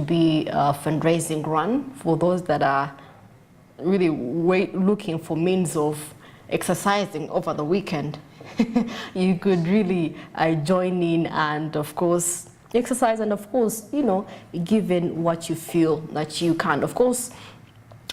be a fundraising run for those that are really looking for means of exercising over the weekend. You could really join in and, of course, exercise, and of course, you know, given what you feel that you can. Of course,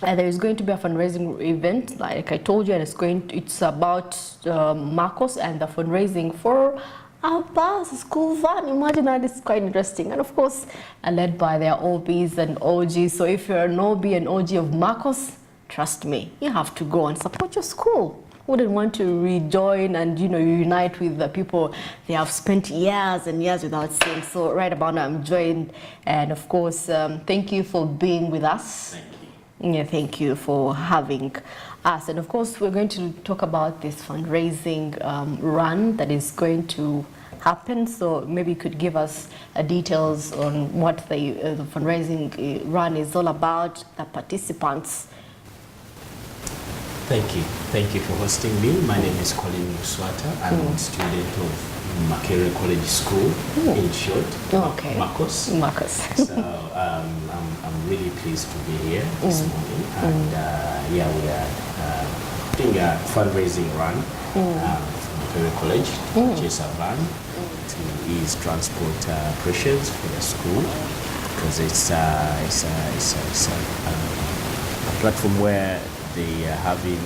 there is going to be a fundraising event, like I told you, and it's about Macos and the fundraising for a bus, school van. Imagine that, it's quite interesting. And of course, led by their OBs and OGs. So if you're an OB and OG of Macos, trust me, you have to go and support your school. Wouldn't want to rejoin and, you know, unite with the people they have spent years and years without seeing. So right about now, I'm joined, and of course, thank you for being with us. Thank you. Yeah, thank you for having us. And of course, we're going to talk about this fundraising run that is going to happen. So maybe you could give us details on what the fundraising run is all about, the participants. Thank you for hosting me. My name is Colin Muswata. I'm a student of Macos College School, in short, Macos. Macos. So I'm really pleased to be here this morning, and yeah, we are doing a fundraising run from Macos College to purchase a van to ease transport pressures for the school, because it's a platform where they are having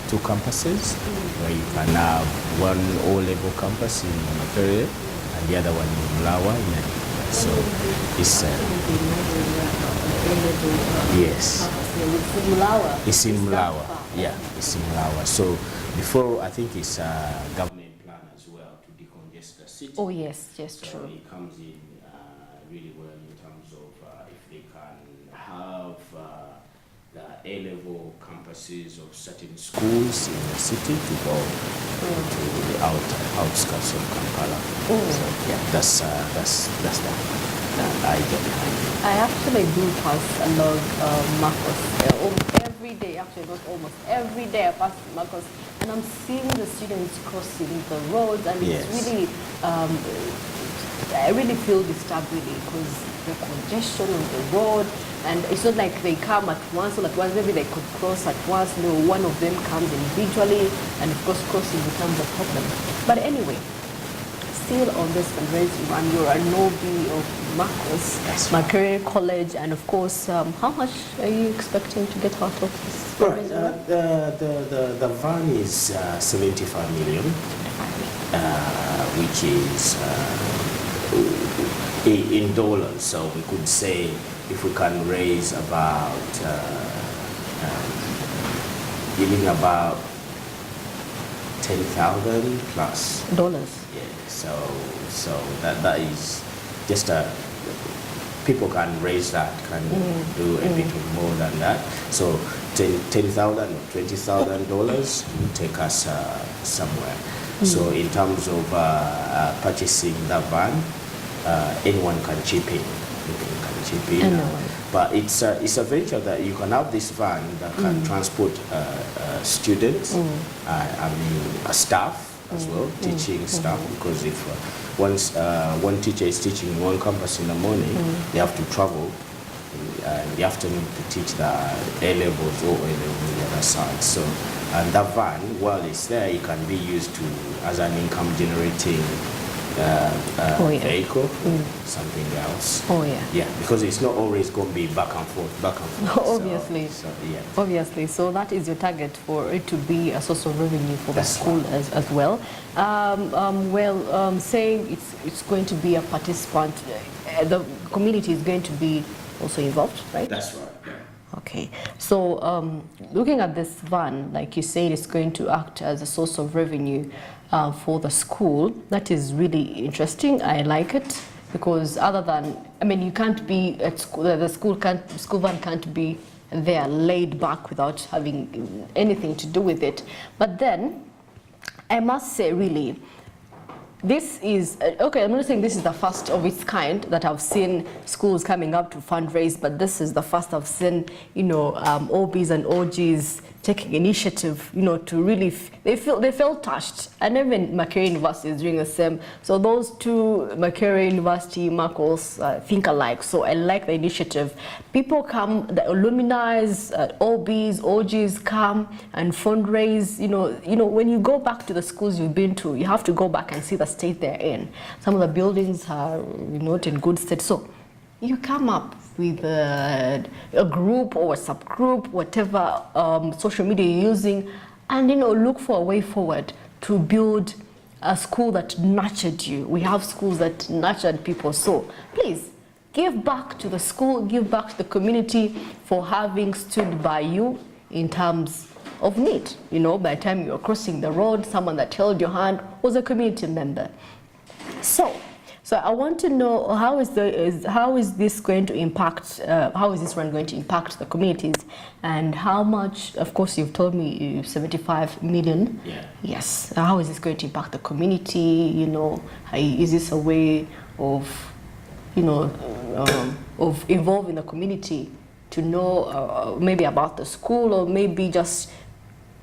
two campuses, where you can have one O-level campus in Macos and the other one in Mlawa. So it's yes, it's in Mlawa. Yeah, it's in Mlawa. So before, I think it's a government plan as well to decongest the city. Oh yes, yes, so true. It comes in really well in terms of if they can have the A-level campuses of certain schools in the city to go to the outskirts of Kampala. So yeah, that's the idea behind it. I actually do pass along Macos almost every day. Actually, not almost every day I pass Macos, and I'm seeing the students crossing the roads, and Yes. it's really, I really feel disturbed really, because the congestion on the road, and it's not like they come at once, all at once. Maybe they could cross at once. No, one of them comes individually, and of course crossing becomes a problem. But anyway, still on this fundraising run, you're an OB of Macos, Macos College, and of course, how much are you expecting to get out of this fundraising run? The van is 75 million, which is in dollars. So we could say if we can raise about giving about 10,000 plus Dollars. Yeah, so that is just people can raise that, can do a bit more than that. So $10,000 or $20,000 will take us somewhere. So in terms of purchasing the van, anyone can chip in. But it's a venture that you can have this van that can transport students, I mean staff as well, teaching staff, because if one teacher is teaching one campus in the morning, they have to travel in the afternoon to teach the A-levels or A-levels on the other side. So, and that van, while it's there, it can be used as an income generating vehicle, something else. Oh yeah. Yeah, because it's not always going to be back and forth. Obviously. So, yeah. Obviously. So that is your target, for it to be a source of revenue for the school as well. Saying it's going to be a participant, the community is going to be also involved, right? That's right. Yeah. Okay, so looking at this van, like you said, it's going to act as a source of revenue for the school. That is really interesting. I like it, because other than, I mean, you can't be at school, the school van can't be there laid back without having anything to do with it. But then, I must say, really, this is, okay, I'm not saying this is the first of its kind that I've seen schools coming up to fundraise, but this is the first I've seen, you know, OBs and OGs taking initiative, to really, they felt touched. And even Makerere University is doing the same. So those two, Makerere University, Macos, think alike. So I like the initiative. People come, the alumni, OBs, OGs come and fundraise. When you go back to the schools you've been to, you have to go back and see the state they're in. Some of the buildings are not in good state. So you come up with a group or a subgroup, whatever social media you're using, and look for a way forward to build a school that nurtured you. We have schools that nurtured people. So please give back to the school, give back to the community for having stood by you in terms of need. By the time you're crossing the road, someone that held your hand was a community member. So I want to know how is this going to impact? How is this run going to impact the communities, and how much? Of course, you've told me 75 million. Yeah. Yes. How is this going to impact the community? Is this a way of, of involving the community to know maybe about the school, or maybe just,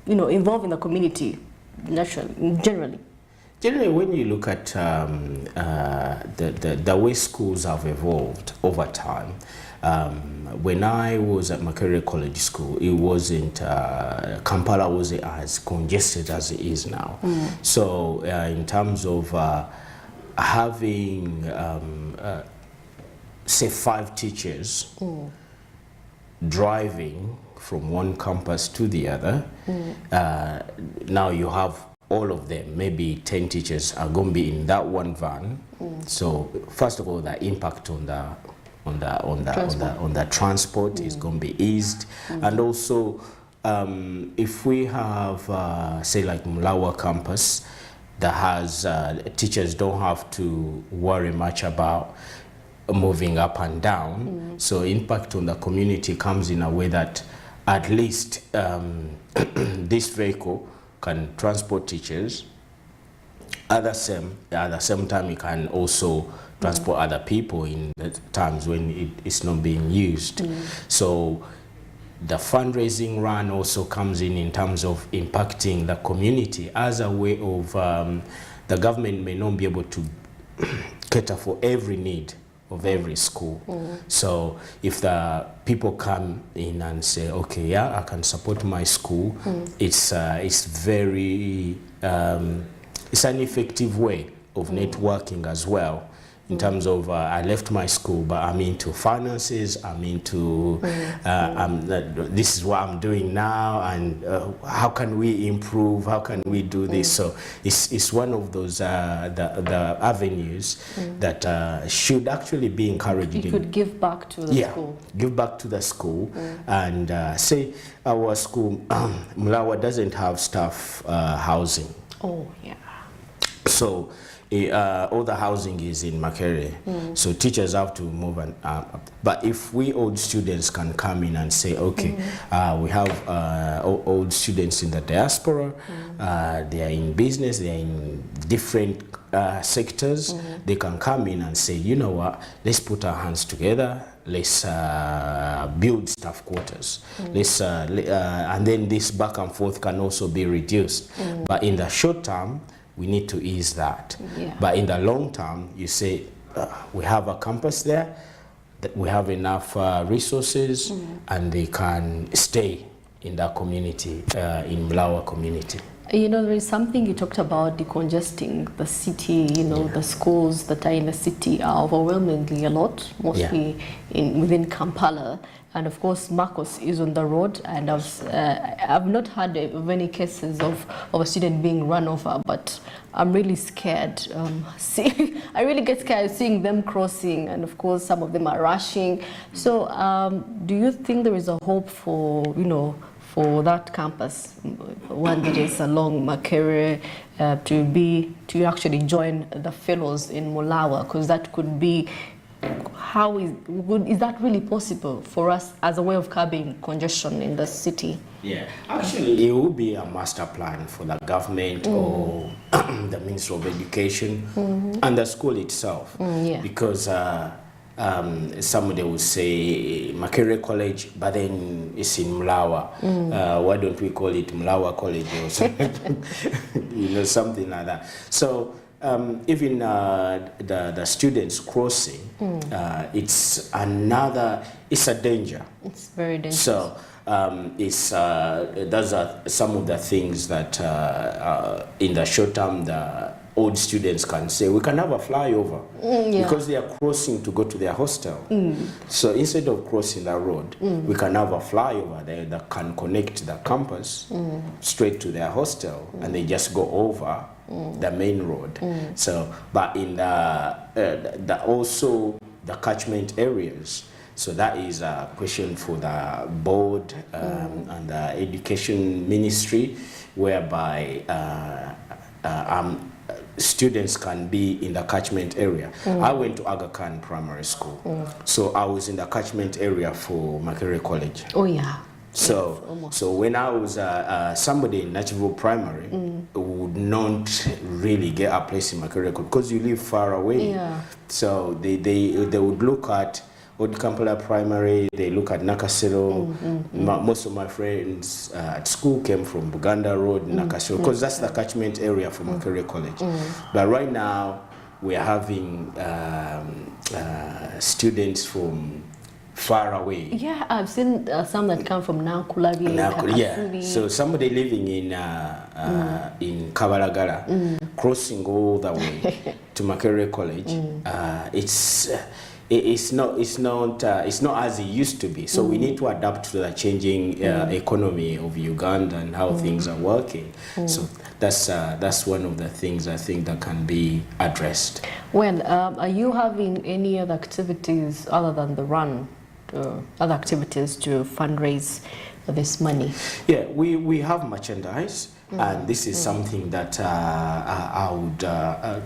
involving the community generally? Generally, when you look at the way schools have evolved over time, when I was at Makerere College School, it wasn't, Kampala wasn't as congested as it is now. So in terms of having, say, 5 teachers driving from one campus to the other, now you have all of them, maybe 10 teachers are going to be in that one van. So first of all, the impact on the transport is going to be eased, and also if we have say like Mulawa campus that has teachers don't have to worry much about moving up and down, so impact on the community comes in a way that at least this vehicle can transport teachers. At the same time, it can also transport other people in the times when it's not being used. So the fundraising run also comes in terms of impacting the community as a way of, the government may not be able to cater for every need of every school. So if the people come in and say, okay, yeah, I can support my school, it's very, it's an effective way of networking as well. In terms of, I left my school, but I'm into finances, I'm into, this is what I'm doing now, and how can we improve, how can we do this? So it's one of those, the avenues that should actually be encouraged. You could give back to the school. Give back to the school, and say our school, Mulawa doesn't have staff housing. Oh, yeah. So all the housing is in Makerere, so teachers have to move. But if we old students can come in and say, okay, we have old students in the diaspora, they are in business, they are in different sectors, they can come in and say, you know what, let's put our hands together, let's build staff quarters, let's and then this back and forth can also be reduced. But in the short term, we need to ease that. But in the long term, you say, we have a campus there, that we have enough resources, and they can stay in that community, in Mulawa community. There is something you talked about, decongesting the city. The schools that are in the city are overwhelmingly a lot, mostly within Kampala. And of course, Macos is on the road, and I've not heard of any cases of a student being run over, but I'm really scared. I really get scared seeing them crossing, and of course, some of them are rushing. So, do you think there is a hope for, for that campus, one that is along Makerere, to actually join the fellows in Mulawa? Because that could be. How is that really possible for us as a way of curbing congestion in the city? Yeah, actually, it will be a master plan for the government or the Ministry of Education and the school itself, because somebody would say Makerere College, but then it's in Mlawa. Why don't we call it Mlawa College or something? Something like that. So even the students crossing, it's a danger. It's very dangerous. So those are some of the things that in the short term the old students can say, we can have a flyover because they are crossing to go to their hostel. So instead of crossing the road, we can have a flyover there that can connect the campus straight to their hostel, and they just go over the main road. So, but in also the catchment areas. So that is a question for the board and the education ministry, whereby students can be in the catchment area. I went to Aga Khan Primary School, so I was in the catchment area for Makerere College. Oh yeah. So when I was somebody in Natchville Primary would not really get a place in Makerere College because you live far away. Yeah. So they would look at Old Kampala Primary, they look at Nakasero. Most of my friends at school came from Buganda Road, Nakasero, because that's the catchment area for Makerere College. But right now, we are having students from far away. Yeah, I've seen some that come from Nankulabi. Yeah, so somebody living in Kabalagala, crossing all the way to Makerere College, it's not as it used to be. So we need to adapt to the changing economy of Uganda and how things are working. So that's one of the things I think that can be addressed. Well, are you having any other activities other than the run? Other activities to fundraise this money? Yeah, we have merchandise. And this is something that I would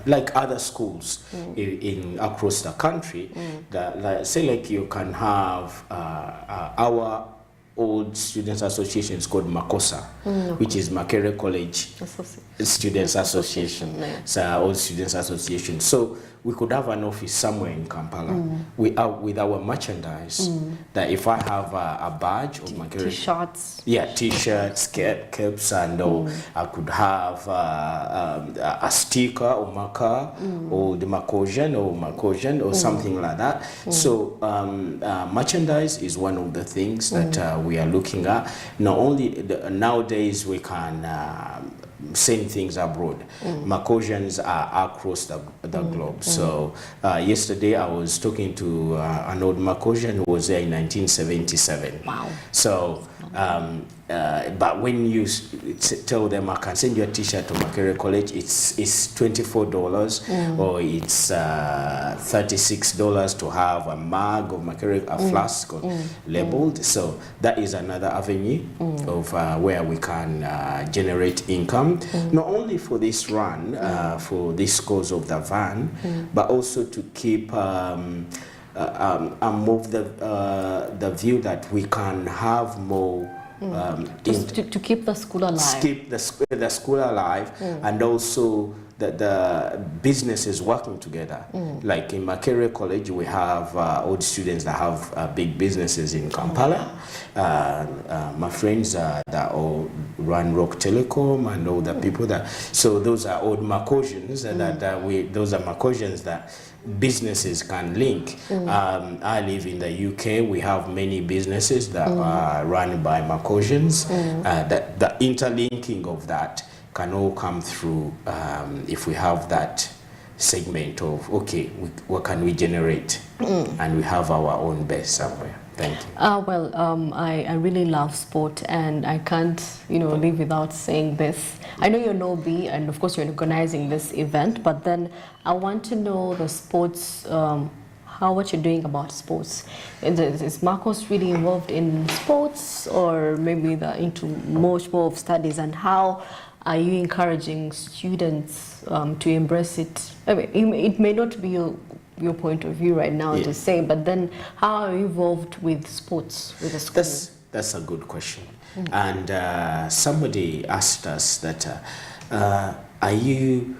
like other schools in across the country. That like you can have our old students associations called Macosa, which is Makerere College Students Association. So old students association. So we could have an office somewhere in Kampala with our merchandise. That if I have a badge of Makerere, T-shirts, T-shirts, caps, and I could have a sticker or marker or the Macosian or something like that. So merchandise is one of the things that we are looking at. Not only nowadays we can send things abroad. Macosians are across the globe. So yesterday I was talking to an old Macosian who was there in 1977. Wow. So but when you tell them I can send you a T-shirt to Makerere College, it's $24 or it's $36 to have a mug of Makerere, a flask labeled. So that is another avenue of where we can generate income, not only for this run, for this cause of the van, but also to keep move the view that we can have more to keep the school alive. Keep the school alive, and also the businesses working together. Like in Makerere College, we have old students that have big businesses in Kampala. My friends that all run Rock Telecom and all the people that. So those are old Macosians, those are Macosians that businesses can link. I live in the UK. We have many businesses that are run by Macosians. That the interlinking of that can all come through if we have that segment of, okay, what can we generate? And we have our own base somewhere. Thank you. Well, I really love sport, and I can't, live without saying this. I know you're an OB, and of course you're organizing this event, but then I want to know the sports, what you're doing about sports. Is Macos really involved in sports, or maybe into much more of studies, and how are you encouraging students to embrace it? I mean, it may not be your point of view right now to say, but then how are you involved with sports with the school? That's a good question. And somebody asked us that, are you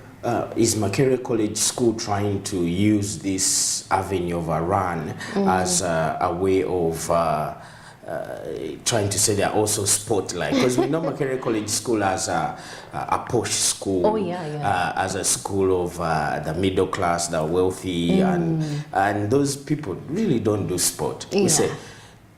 is Makerere College School trying to use this avenue of a run as a way of trying to say they're also sport-like? Because we know Makerere College School as a posh school, as a school of the middle class, the wealthy, and those people really don't do sport. We say,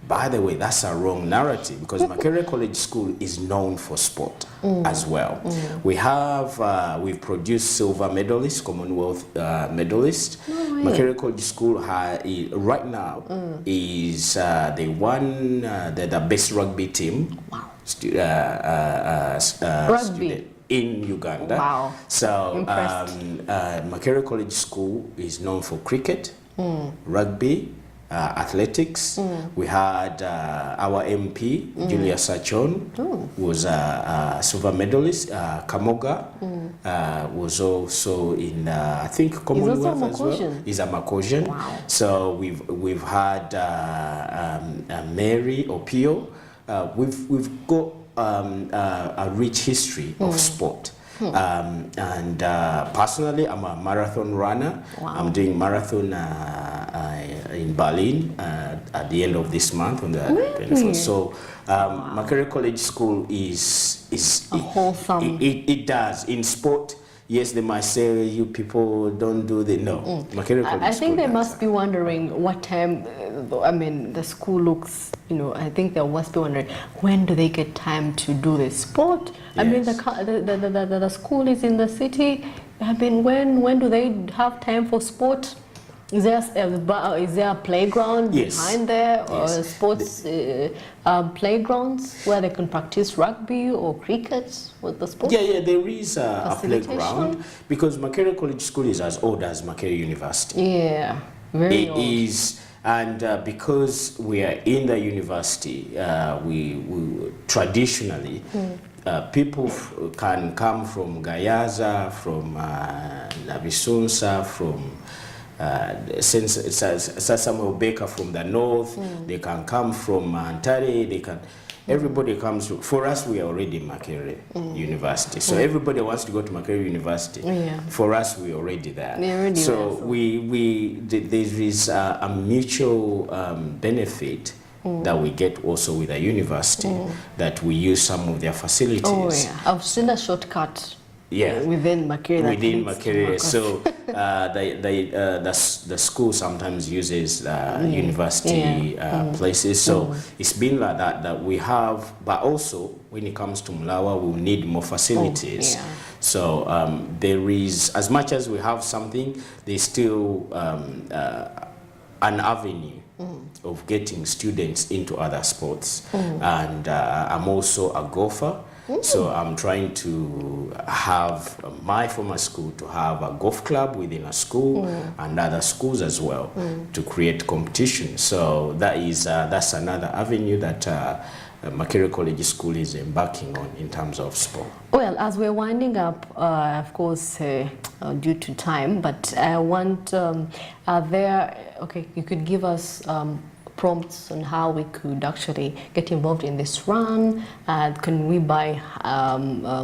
by the way, that's a wrong narrative, because Makerere College School is known for sport as well. We have, we've produced silver medalists, Commonwealth medalists. Makerere College School right now is the best rugby team. Wow. Rugby in Uganda. Wow. So Makerere College School is known for cricket, rugby, athletics. We had our MP, Julia Sachon, was a silver medalist. Kamoga was also in, I think, Commonwealth as well. He's a Macosian. Wow. So we've had Mary Opio. We've got a rich history of sport. Personally, I'm a marathon runner. Wow. I'm doing marathon in Berlin at the end of this month on the 24th. So Makerere College School is wholesome. It does in sport. Yes, they might say you people don't do the Makerere College I think they must be wondering what time. I mean, the school looks. I think they must be wondering when do they get time to do the sport. Yes. I mean, the school is in the city. I mean, when do they have time for sport? Is there a playground behind there, or sports playgrounds where they can practice rugby or cricket with the sport? Yeah, there is a playground, because Makerere College School is as old as Makerere University. Yeah, very old. It is, and because we are in the university, we traditionally. People can come from Gayaza, from Nabisunsa, from Samuel Baker from the north. They can come from Antari. They can. Everybody comes. For us, we are already Makerere University. So everybody wants to go to Makerere University. For us, we're already there. So there is a mutual benefit that we get also with the university, that we use some of their facilities. Oh yeah, I've seen a shortcut. Yeah, within Makerere. Within Makerere, so the school sometimes uses university places. So it's been like that we have, but also when it comes to Mlawa, we'll need more facilities. So there is, as much as we have something, there's still an avenue of getting students into other sports. And I'm also a golfer. So I'm trying to have my former school to have a golf club within a school and other schools as well to create competition. So that's another avenue that Makerere College School is embarking on in terms of sport. Well, as we're winding up, of course, due to time, but I want, you could give us prompts on how we could actually get involved in this run. Can we buy,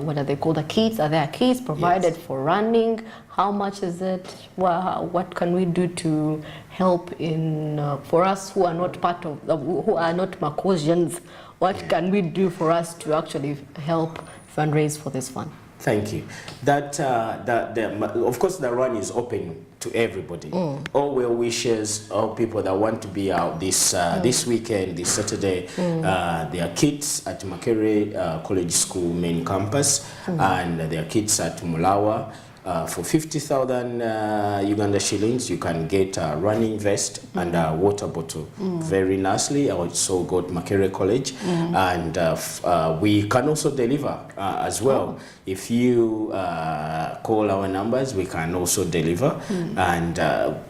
what are they called, the kits? Are there kits provided for running? How much is it? What can we do to help in, for us who are not part of, who are not Macosians, what can we do for us to actually help fundraise for this fund? Thank you. Of course, the run is open to everybody. All well wishers, all people that want to be out this weekend, this Saturday. There are kids at Makerere College School main campus, and there are kids at Mulawa. For 50,000 Uganda shillings, you can get a running vest and a water bottle very nicely. I also got Makerere College, and we can also deliver as well. If you call our numbers, we can also deliver, and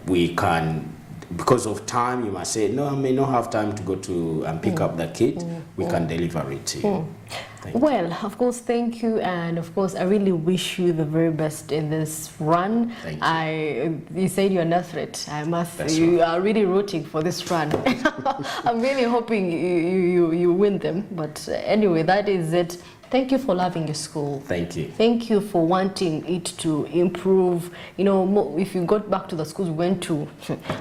we can. Because of time, you might say, no, I may not have time to go to and pick up the kit. We can deliver it to you. Well, of course, thank you. And of course, I really wish you the very best in this run. Thank you. You said you're Nasret. You are really rooting for this run. I'm really hoping you win them. But anyway, that is it. Thank you for loving your school. Thank you. Thank you for wanting it to improve. You know, if you got back to the schools we went to,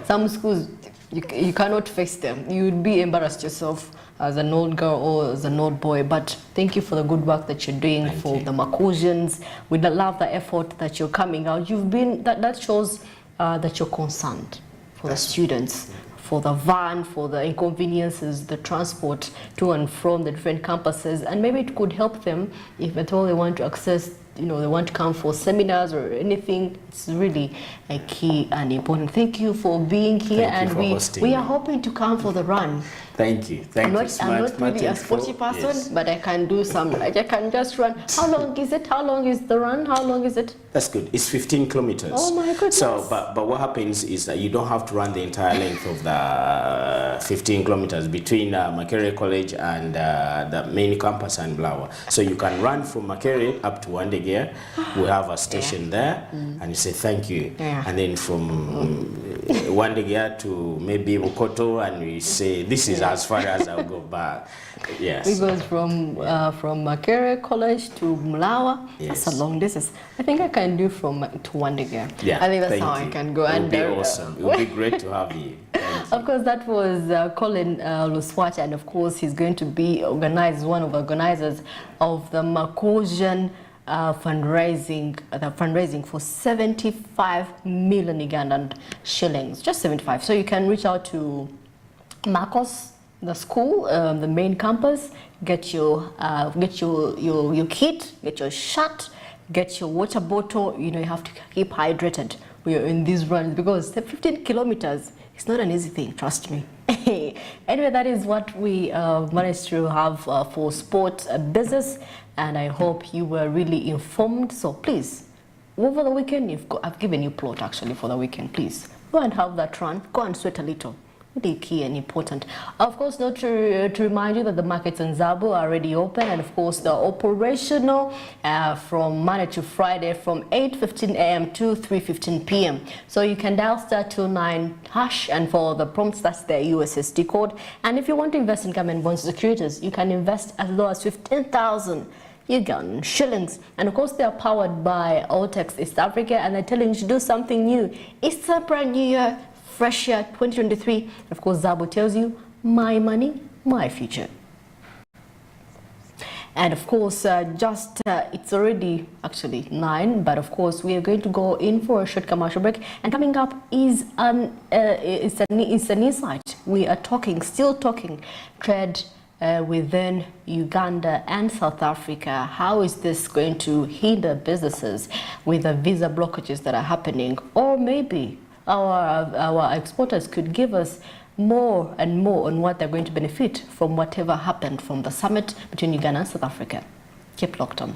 some schools, you cannot face them. You would be embarrassed yourself as an old girl or as an old boy. But thank you for the good work that you're doing for the Macosians. We love the effort that you're coming out. You've been, that shows that you're concerned for the students, for the van, for the inconveniences, the transport to and from the different campuses, and maybe it could help them if at all they want to access, you know, they want to come for seminars or anything. It's really a key and important. Thank you for being here, and we are hoping to come for the run. Thank you. I'm not really a sporty person, but I can do some, like I can just run. How long is it? How long is the run? How long is it? That's good. It's 15 kilometers. Oh my goodness. So, but what happens is that you don't have to run the entire length of the 15 kilometers between Makerere College and the main campus and Blawa. So you can run from Makerere up to Wandegea. We have a station there, and you say thank you. And then from Wandegea to maybe Mukoto, and we say this is as far as I'll go back. Yes. We go from Makerere College to Mlawa. Yes. That's a long distance. I think I can do from to Wandegea. Yeah. I think that's how I can go. It would be awesome. It would be great to have you. Of course, that was Colin Luswat, and of course he's going to be one of the organizers of the Macosian fundraising for 75 million Ugandan shillings, just 75. So you can reach out to Macos, the school, the main campus, get your kit, get your shirt, get your water bottle. You know, you have to keep hydrated when you're in these runs, because the 15 kilometers, it's not an easy thing, trust me. Anyway, that is what we managed to have for sport business, and I hope you were really informed. So please, over the weekend, I've given you plot actually for the weekend. Please go and have that run, go and sweat a little. Really key and important. Of course, not to remind you that the markets in Zabo are already open, and of course they're operational from Monday to Friday from 8:15 a.m. to 3:15 p.m. So you can dial *29# and for the prompts, that's the USSD code. And if you want to invest in government bonds securities, you can invest as low as 15,000 Ugandan shillings. And of course, they are powered by Altex East Africa, and they're telling you to do something new. It's a brand new year. Fresh year 2023. Of course, Zabo tells you, my money, my future. And of course, it's already actually 9, but of course, we are going to go in for a short commercial break. And coming up is an insight. We are still talking trade within Uganda and South Africa. How is this going to hinder businesses with the visa blockages that are happening? Or maybe our exporters could give us more and more on what they're going to benefit from whatever happened from the summit between Uganda and South Africa. Keep locked on.